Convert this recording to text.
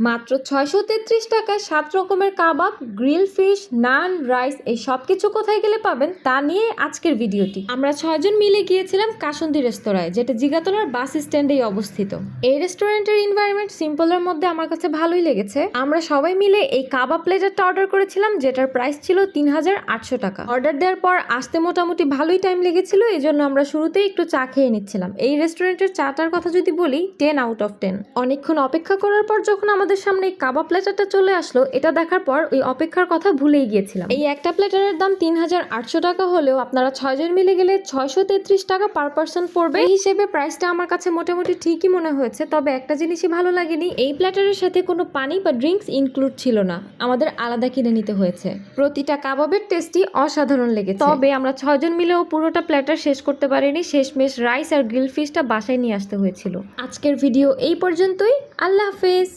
মাত্র ৬৩৩ টাকায় ৭ রকমের কাবাব, গ্রিল ফিশ, নান, রাইস এই সব কিছু কোথায় গেলে পাবেন তা নিয়ে আজকের ভিডিওটি। আমরা ৬ জন মিলে গিয়েছিলাম কাসুন্দি রেস্তোরাঁয়, যেটা জিগাতলার বাস স্ট্যান্ডেই অবস্থিত। এই রেস্টুরেন্টের এনভায়রনমেন্ট সিম্পলের মধ্যে আমার কাছে ভালোই লেগেছে। আমরা সবাই মিলে এই কাবাব প্লেটারটা অর্ডার করেছিলাম, যেটার প্রাইস ছিল ৩,৮০০ টাকা। অর্ডার দেওয়ার পর আসতে মোটামুটি ভালোই টাইম লেগেছিল, এই জন্য আমরা শুরুতেই একটু চা খেয়ে নিচ্ছিলাম। এই রেস্টুরেন্টের চাটার কথা যদি বলি 10 আউট অফ 10। অনেকক্ষণ অপেক্ষা করার পর যখন আমাদের সামনে এই কাবাব প্লেটারটা চলে আসলো, এটা দেখার পর ওই অপেক্ষার কথা ভুলেই গিয়েছিলাম। এই একটা প্লেটারের দাম ৩,৮০০ টাকা হলেও আপনারা ৬ জন মিলে গেলে ৬৩৩ টাকা পার পার্সন পড়বে। এই হিসেবে প্রাইসটা আমার কাছে মোটামুটি ঠিকই মনে হয়েছে। তবে একটা জিনিসই ভালো লাগেনি, এই প্লেটারের সাথে কোনো পানি বা ড্রিঙ্কস ইনক্লুড ছিল না, আমাদের আলাদা কিনে নিতে হয়েছে। প্রতিটা কাবাবের টেস্টই অসাধারণ লেগেছে। তবে আমরা ৬ জন মিলেও পুরোটা প্লেটার শেষ করতে পারিনি, শেষমেশ রাইস আর গ্রিল ফিশটা বাসায় নিয়ে আসতে হয়েছিল। আজকের ভিডিও এই পর্যন্তই। আল্লাহ হাফেজ।